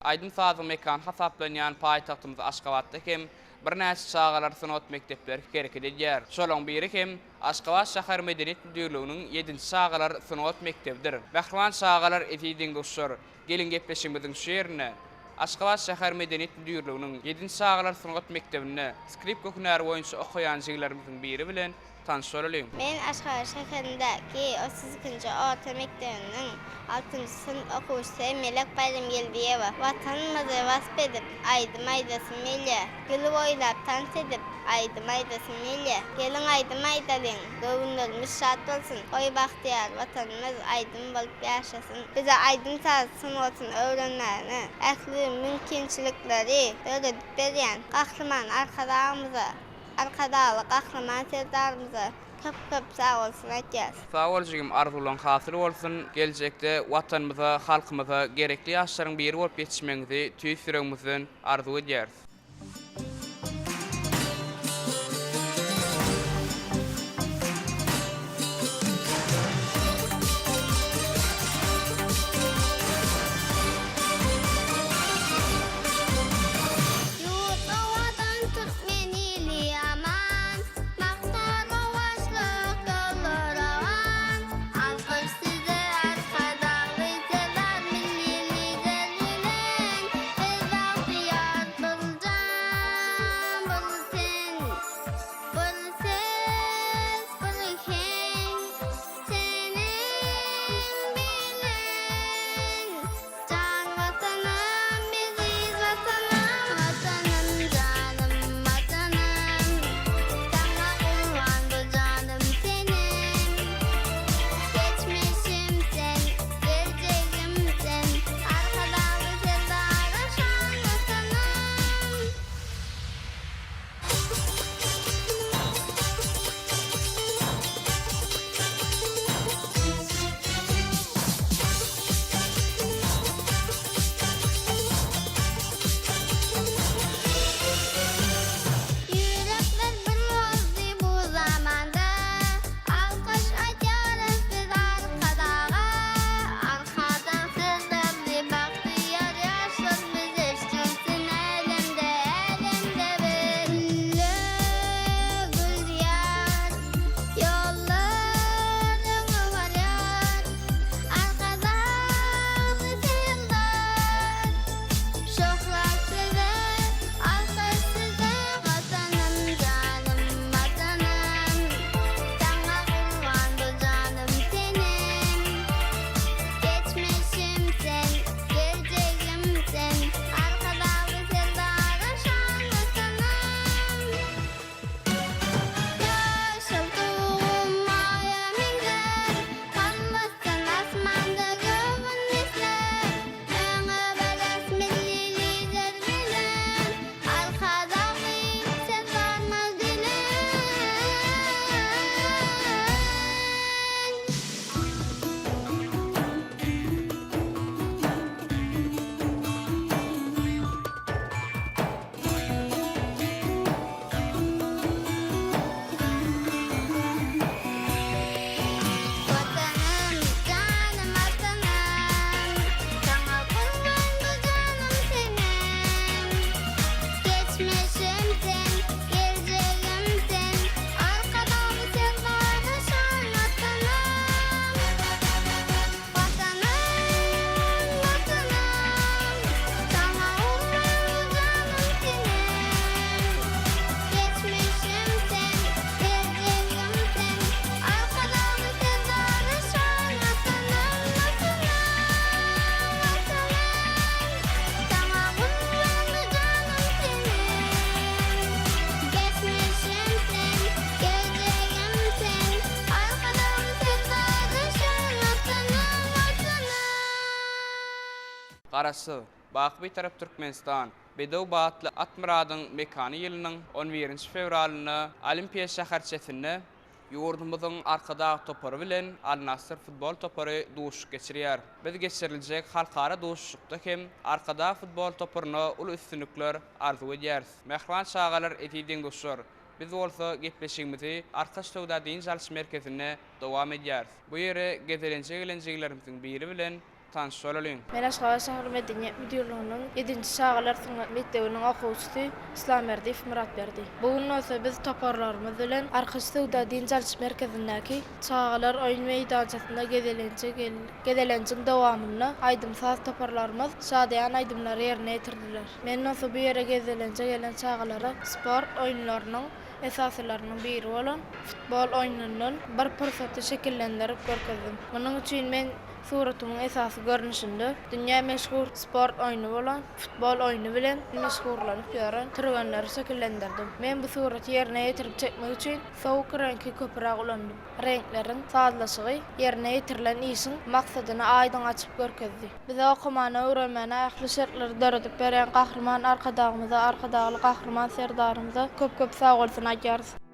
Aydın sazı mekan hasaplanyan paytahtymyz Asgabatda hem bir näçe çagalar sanat mektepleri gerek edýär. Şolaň biri hem Asgabat şäher medeniýet müdürlüginiň 7-nji çagalar sanat mektebidir. Bahwan çagalar etýdiň dostlar, gelin gepleşimiziň şu ýerine Asgabat şäher medeniýet müdürlüginiň 7-nji çagalar sanat mektebinde skripka hünäri boýunça okuyan jiglerimizin biri bilen tanışalyk. Men Asgabat şäherindäki 32-nji orta mekdebiniň 6-njy sınıf okuwçysy Melek Bayramgeldiýewa. Watanymyzy wasp edip, aýdym aýdasyn melye. Gülüp oýlap tans edip, aýdym aýdasyn melye. Gelin aýdym aýdalyň, göwnülmüş şat bolsun. Oý Bagtyyar, watanymyz aýdym bolup ýaşasyn. Bize aýdym sanatyny öwrenmäni, ähli mümkinçilikleri öğretip berýän gahrman arkadaly gahrman serdarymyza köp sağ olsun aýtýas. Sağ boljygym arzulan hasyl bolsun. Geljekde watanymyza, halkymyza gerekli ýaşlaryň biri bolup ýetişmeňizi tüýs ýüregimizden arzu edýäris. Garasy, Bagtyyar tarap Türkmenistan, Bedow Batly Atmyradyň mekany ýylynyň 11-nji fevralyny Olimpiýa şäherçesinde ýurdumyzyň arkada topary bilen Al-Nasr futbol topary duşup geçirýär. Biz geçiriljek halkara duşukda hem arkada futbol toparyna ul üstünlikler arzu edýäris. Mehman çagalar etýdiň dostlar. Biz bolsa gepleşigimizi Arkaştowda diň jalş merkezine dowam edýäris. Bu ýere gezelenje gelenjeklerimizin biri bilen tanış bolalım. Men Asgabat şäher medeniyet müdürlüğünün 7-nji çagalyk mektebiniň okuwçysy İslam Erdif Murat berdi. Bugün öse biz toparlarymyz bilen Arkaçyda din jalçy merkezindäki çagalar oýun meýdançasynda gedelençiň dowamyny aýdymsaz toparlarymyz şadyan aýdymlary ýerine ýetirdiler. Men öse bu ýere gedelençe gelen çagalara sport oýunlarynyň esaslarynyň biri bolan futbol oýunynyň bir pursaty şekillendirip görkezdim. Munyň üçin men suratynyň esasy görnüşinde dünýä meşhur sport oýuny bolan futbol oýuny bilen meşhurlanyp ýören türgenleri şekillendirdim. Men bu suraty ýerine ýetirip çekmek üçin sowuk reňki köpürak ulandym. Reňklerin sazlaşygy ýerine ýetirilen işiň maksadyny aýdyň açyp görkezdi. Bize okumany, öwrenmeni aýakly şertleri döredip beren gahrman arkadagymyza, arkadagy gahrman serdarymyza köp sag bolsun aýdýarys.